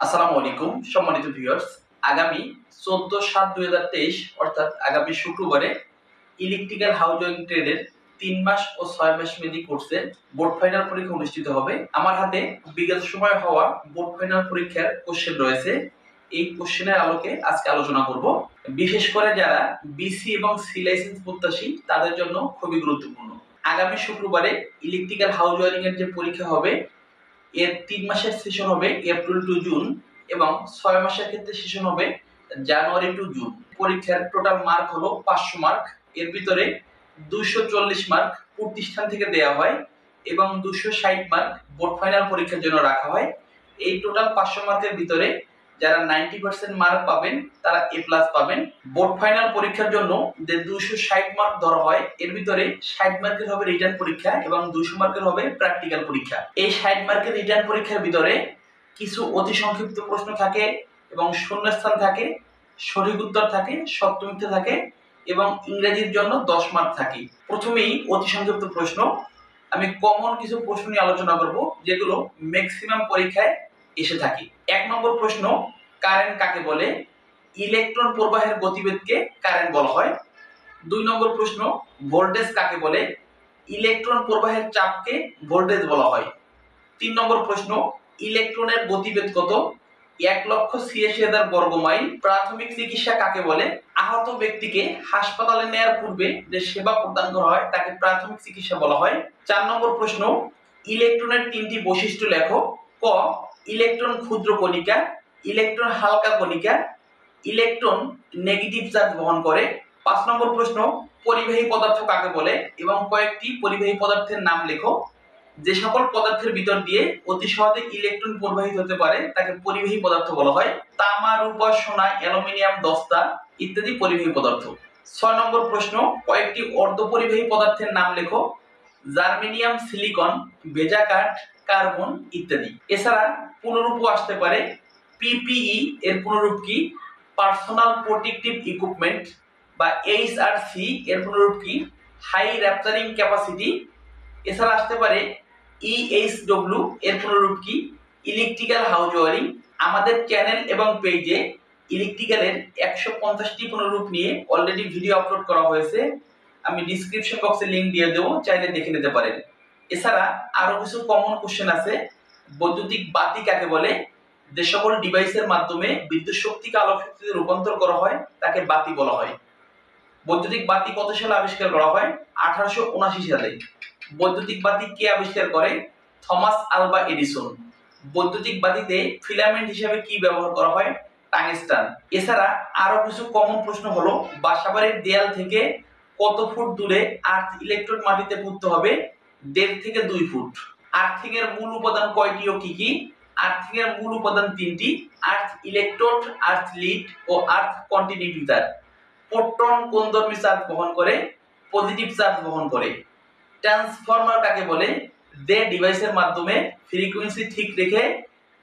আসসালামু আলাইকুম সম্মানিত ভিউয়ার্স। আগামী 14/7/2023 অর্থাৎ আগামী শুক্রবারে ইলেকট্রিক্যাল হাউস ওয়্যারিং ট্রেডের 3 মাস ও 6 মাস মেয়াদী কোর্সের বোর্ড ফাইনাল পরীক্ষা অনুষ্ঠিত হবে। আমার হাতে বিগত সময় হওয়া বোর্ড ফাইনাল পরীক্ষার কোশ্চেন রয়েছে। এই কোশ্চেনের আলোকে আজকে আলোচনা করব। বিশেষ করে যারা বিসি এবং সি লাইসেন্স প্রত্যাশী তাদের জন্য খুবই গুরুত্বপূর্ণ। আগামী শুক্রবারে ইলেকট্রিক্যাল হাউস ওয়্যারিং এর যে পরীক্ষা হবে এর 3 মাসের সেশন হবে এপ্রিল টু জুন এবং 6 মাসের ক্ষেত্রে সেশন হবে জানুয়ারি টু জুন। পরীক্ষার টোটাল মার্ক হলো 500 মার্ক। এর ভিতরে 240 মার্ক প্রতিষ্ঠান থেকে দেওয়া হয় এবং 260 মার্ক বোর্ড ফাইনাল পরীক্ষার জন্য রাখা হয়। এই টোটাল 500 মার্কের ভিতরে যারা 90% মার্ক পাবেন তারা এ প্লাস পাবেন। বোর্ড ফাইনাল পরীক্ষার জন্য যে 260 মার্ক ধরা হয় এর ভিতরে 60 মার্কের হবে রিটার্ন পরীক্ষা এবং 200 মার্কের হবে প্র্যাকটিক্যাল পরীক্ষা। এই 60 মার্কের রিটার্ন পরীক্ষার ভিতরে কিছু অতি সংক্ষিপ্ত প্রশ্ন থাকে এবং শূন্যস্থান থাকে, সঠিক উত্তর থাকে, সত্য মিথ্যা থাকে এবং ইংরেজির জন্য 10 মার্ক থাকে। প্রথমেই অতি সংক্ষিপ্ত প্রশ্ন। আমি কমন কিছু প্রশ্ন নিয়ে আলোচনা করব যেগুলো ম্যাক্সিমাম পরীক্ষায় এসে থাকে। 1 নম্বর প্রশ্ন, কারেন্ট কাকে বলে? ইলেকট্রন প্রবাহের গতিবেগকে কারেন্ট বলা হয়। 2 নম্বর প্রশ্ন, ভোল্টেজ কাকে বলে? ইলেকট্রন প্রবাহের চাপকে ভোল্টেজ বলা হয়। 3 নম্বর প্রশ্ন, ইলেকট্রনের গতিবেগ কত? 1,86,000 বর্গমাইল। প্রাথমিক চিকিৎসা কাকে বলে? আহত ব্যক্তিকে হাসপাতালে নেওয়ার পূর্বে যে সেবা প্রদান করা হয় তাকে প্রাথমিক চিকিৎসা বলা হয়। 4 নম্বর প্রশ্ন, ইলেকট্রনের 3টি বৈশিষ্ট্য লেখো। ক, ইলেকট্রন ক্ষুদ্র কণিকা, ইলেকট্রন হালকা কণিকা, ইলেকট্রন নেগেটিভ চার্জ বহন করে। 5 নম্বর প্রশ্ন, পরিবাহী পদার্থ কাকে বলে এবং কয়েকটি পরিবাহী পদার্থের নাম লেখো। যে সকল পদার্থের ভিতর দিয়ে অতি সহজে ইলেকট্রন প্রবাহিত হতে পারে তাকে পরিবাহী পদার্থ বলা হয়। তামা, রূপা, সোনা, অ্যালুমিনিয়াম, দস্তা ইত্যাদি পরিবাহী পদার্থ। 6 নম্বর প্রশ্ন, কয়েকটি অর্ধপরিবাহী পদার্থের নাম লেখো। জার্মেনিয়াম, সিলিকন, ভেজা কাঠ, কার্বন ইত্যাদি। এছাড়া পুনরূপও আসতে পারে। পিপিই এর পুনরূপ কি? পার্সোনাল প্রোটেক্টিভ ইকুইপমেন্ট বা এইচআরসি এর পুনরূপ কি? High rupturing capacity. এছাড়া আসতে পারে ইএইচডব্লিউ এর পুনরূপ কি? Electrical house wiring. আমাদের চ্যানেল এবং পেজে ইলেকট্রিক্যালের 150টি পুনরূপ নিয়ে অলরেডি ভিডিও আপলোড করা হয়েছে। আমি ডেসক্রিপশন বক্সে লিংক দিয়ে দেবো, চাইলে দেখে নিতে পারেন। এছাড়া আরো কিছু কমন কোশ্চেন আছে। বৈদ্যুতিক বাতি কাকে বলে? যে সকল ডিভাইসের মাধ্যমে বিদ্যুৎ শক্তিকে আলোক শক্তিতে রূপান্তর করা হয় তাকে বাতি বলা হয়। বৈদ্যুতিক বাতি কত সালে আবিষ্কার করা হয়? 1879 সালে। বৈদ্যুতিক বাতি কে আবিষ্কার করে? Thomas Alva Edison. বৈদ্যুতিক বাতিতে ফিলামেন্ট হিসেবে কি ব্যবহার করা হয়? টাংস্টান। এছাড়া আরো কিছু কমন প্রশ্ন হলো, বাসাবাড়ির দেয়াল থেকে কত ফুট দূরে আর্থ ইলেকট্রোড মাটিতে পুঁততে হবে? 1.5 থেকে 2 ফুট। আর্থিং এর মূল উপাদান কয়টি ও কি কি? আর্থিং এর মূল উপাদান 3টি: আর্থ ইলেকট্রোড, আর্থ লিড ও আর্থ কন্টিনিউটি তার। প্রোটন কোনধর্মী চার্জ বহন করে? পজিটিভ চার্জ বহন করে। ট্রান্সফরমার কাকে বলে? যে ডিভাইসের মাধ্যমে ফ্রিকোয়েন্সি ঠিক রেখে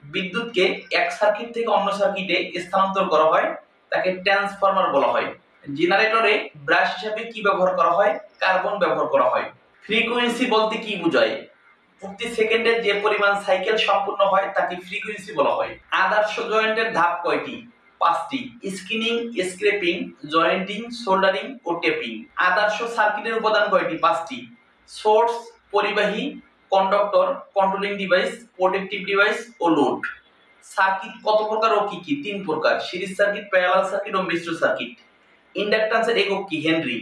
বিদ্যুৎকে এক সার্কিট থেকে অন্য সার্কিটে স্থানান্তর করা হয় তাকে ট্রান্সফরমার বলা হয়। জেনারেটরে ব্রাশ হিসেবে কি ব্যবহার করা হয়? কার্বন ব্যবহার করা হয়। ফ্রিকোয়েন্সি বলতে কি বোঝায়? প্রতি সেকেন্ডে যে পরিমাণ সাইকেল সম্পূর্ণ হয় তাকে ফ্রিকোয়েন্সি বলা হয়। আদর্শ জয়েন্টের ধাপ কয়টি? 5টি: স্কিনিং, স্ক্র্যাপিং, জয়েন্টিং, সোল্ডারিং ও টেপিং। আদর্শ সার্কিটের উপাদান কয়টি? 5টি: সোর্স, পরিবাহী, conductor, controlling device, protective device ও লোড। সার্কিট কত প্রকার ও কি কি? 3 প্রকার: সিরিজ সার্কিট, প্যারালাল সার্কিট ও মিশ্র সার্কিট। ইন্ডাকট্যান্সের একক কি? হেনরি।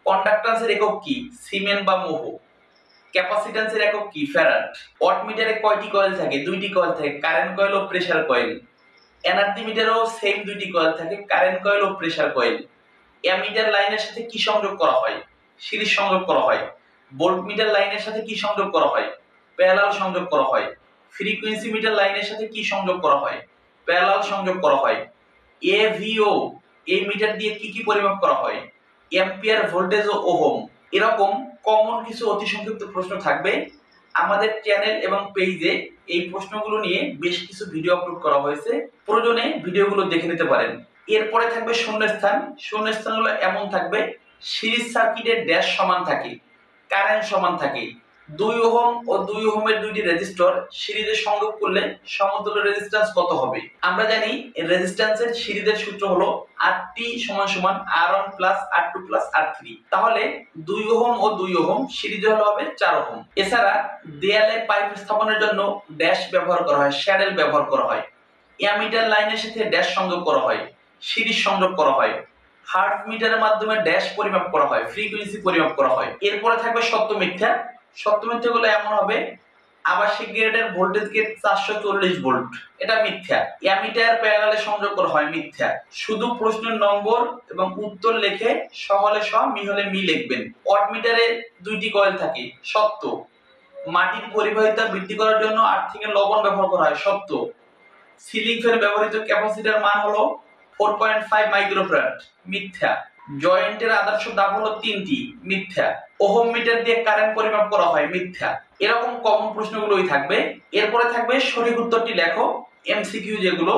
কন্ডাক্ট্যান্সের একক কি? সিমেন বা মোহ। ক্যাপাসিট্যান্সের একক কি? ফ্যারাড। ওয়াটমিটারে কয়টি কয়েল থাকে? 2টি কয়েল থাকে, কারেন্ট কয়েল ও প্রেসার কয়েল। এনার্জি মিটারেও সেম 2টি কয়েল থাকে, কারেন্ট কয়েল ও প্রেসার কয়েল। অ্যামিটার লাইনের সাথে কি সংযোগ করা হয়? সিরিজ সংযোগ করা হয়। ভোল্টমিটার লাইনের সাথে কি সংযোগ করা হয়? প্যারালাল সংযোগ করা হয়। ফ্রিকোয়েন্সি মিটার লাইনের সাথে কি সংযোগ করা হয়? প্যারালাল সংযোগ করা হয়। এভিও এই মিটার দিয়ে কি কি পরিমাপ করা হয়? অ্যাম্পিয়ার, ভোল্টেজ ও ওহম। এরকম কমন কিছু অতি সংক্ষিপ্ত প্রশ্ন থাকবে। আমাদের চ্যানেল এবং পেজে এই প্রশ্নগুলো নিয়ে বেশ কিছু ভিডিও আপলোড করা হয়েছে, প্রয়োজনে ভিডিওগুলো দেখে নিতে পারেন। এরপরে থাকবে শূন্যস্থান। শূন্যস্থানগুলো এমন থাকবে: সিরিজ সার্কিটের ড্যাশ সমান থাকে, কারেন্ট সমান থাকে, 2 ওহম ও 2 ওহমের দুইটি রেজিস্টর সিরিজে সংযোগ করলে সমতুল্য রেজিস্ট্যান্স কত হবে? আমরা জানি রেজিস্ট্যান্সের সিরিজের সূত্র হলো RT = R1 + R2 + R3। তাহলে 2 ওহম ও 2 ওহম সিরিজে হবে 4 ওহম। এছাড়া দেয়ালে পাইপ স্থাপনের জন্য ড্যাশ ব্যবহার করা হয়, শ্যাডেল ব্যবহার করা হয়, অ্যামিটার লাইনের সাথে ড্যাশ সংযোগ করা হয়, সিরিজ সংযোগ করা হয়, হার্টজ মিটারের মাধ্যমে ড্যাশ পরিমাপ করা হয়, ফ্রিকোয়েন্সি পরিমাপ করা হয়। এরপরে থাকবে সত্য মিথ্যা। সত্য মিথ্যাগুলো এমন হবে, আবাসিক গ্রেডের ভোল্টেজ গেট 440 ভোল্ট, এটা মিথ্যা। অ্যামিটার প্যারালালে সংযোগ করা হয়, মিথ্যা। শুধু প্রশ্নের নম্বর এবং উত্তর লিখে স হলে স, মি হলে মি লিখবেন। ওয়াট মিটারে 2টি কয়েল থাকে, সত্য। মাটির পরিবাহিতা বৃদ্ধি করার জন্য আর্থিং এর লবণ ব্যবহার করা হয়, সত্য। সিলিং ফ্যানে ব্যবহৃত ক্যাপাসিটর মান হলো 4.5 মাইক্রোফ্যারাড, মিথ্যা। জয়েন্টের আদর্শ দাম হলো 3টি, মিথ্যা। ওহম মিটার দিয়ে কারেন্ট পরিমাপ করা হয়, মিথ্যা। এরকম কমন প্রশ্নগুলোই থাকবে। এরপরে থাকবে সঠিক উত্তরটি লেখো, এমসিকিউ যেগুলো।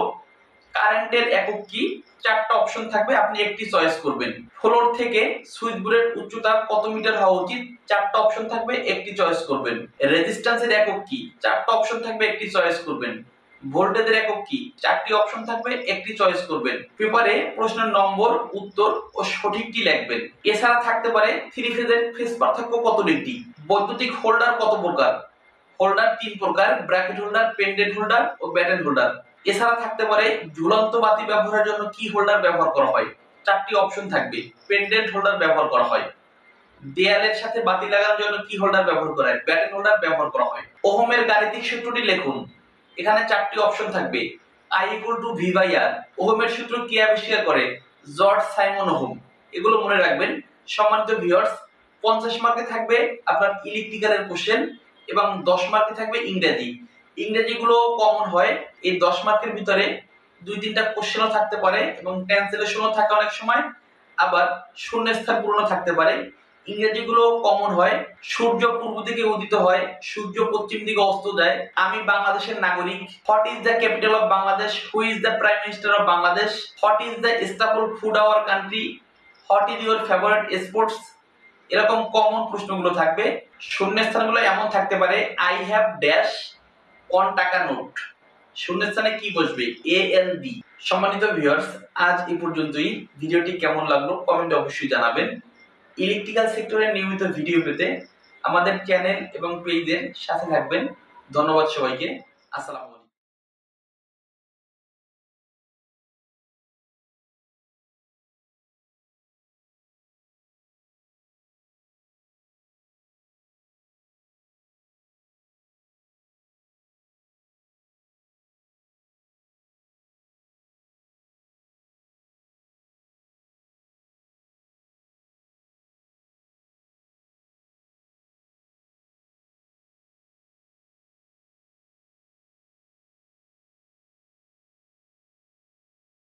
কারেন্টের একক কি? 4টা অপশন থাকবে, আপনি একটি চয়েস করবেন। ফ্লোর থেকে সুইচবোর্ডের উচ্চতা কত মিটার হওয়া উচিত? 4টা অপশন থাকবে, একটি চয়েস করবেন। রেজিস্ট্যান্সের একক কি? 4টা অপশন থাকবে, একটি চয়েস করবেন। ভোল্টেজের একক কি? 4টি অপশন থাকবে, একটি চয়েস করবেন। পেপারে প্রশ্নের নম্বর, উত্তর ও সঠিকটি লিখবেন। এছাড়া থাকতে পারে থ্রি ফেজের ফেজ পার্থক্য কত ডিগ্রি? বৈদ্যুতিক হোল্ডার কত প্রকার? হোল্ডার 3 প্রকার, ব্র্যাকেট হোল্ডার, পেন্ডেন্ট হোল্ডার ও ব্যাটেন হোল্ডার। এছাড়া থাকতে পারে ঝুলন্ত বাতি ব্যবহারের জন্য কি হোল্ডার ব্যবহার করা হয়? 4টি অপশন থাকবে, পেন্ডেন্ট হোল্ডার ব্যবহার করা হয়। দেয়ালের সাথে বাতি লাগানোর জন্য কি হোল্ডার ব্যবহার করা হয়? ব্যাটেন হোল্ডার ব্যবহার করা হয়। ওহমের গাণিতিক সূত্রটি লিখুন। এখানে 4টি অপশন থাকবে, I = V/R। ওহমের সূত্র কে আবিষ্কার করে? George Simon ohm. এগুলো মনে রাখবেন। সম্মানিত ভিউয়ার্স, 50 মার্কে থাকবে আপনার ইলেকট্রিক্যালের কোশ্চেন এবং 10 মার্কে থাকবে ইংরেজি। ইংরেজিগুলো কমন হয়, এই 10 মার্কের ভিতরে 2-3টা কোশ্চেনও থাকতে পারে এবং ট্রান্সলেশনও থাকে অনেক সময়, আবার শূন্যস্থান পূরণ থাকতে পারে। ইংরেজিগুলো কমন হয়। সূর্য পূর্ব দিকে উদিত হয়, সূর্য পশ্চিম দিকে অস্ত যায়। আমি বাংলাদেশের নাগরিক। What is the capital of Bangladesh? Who is the prime minister of Bangladesh? What is the staple food our country? What is your favourite sports? এরকম কমন প্রশ্নগুলো থাকবে। শূন্যস্থানগুলো এমন থাকতে পারে, আই হ্যাভ ড্যাশ অন টাকা নোট। শূন্যস্থানে কি বসবে? ALB। সম্মানিত ভিউয়ার্স, আজ এই পর্যন্তই। ভিডিওটি কেমন লাগলো কমেন্টে অবশ্যই জানাবেন। ইলেকট্রিক্যাল সেক্টরের নিয়মিত ভিডিও পেতে আমাদের চ্যানেল এবং পেজের সাথে থাকবেন। ধন্যবাদ সবাইকে। আসসালামু আলাইকুম।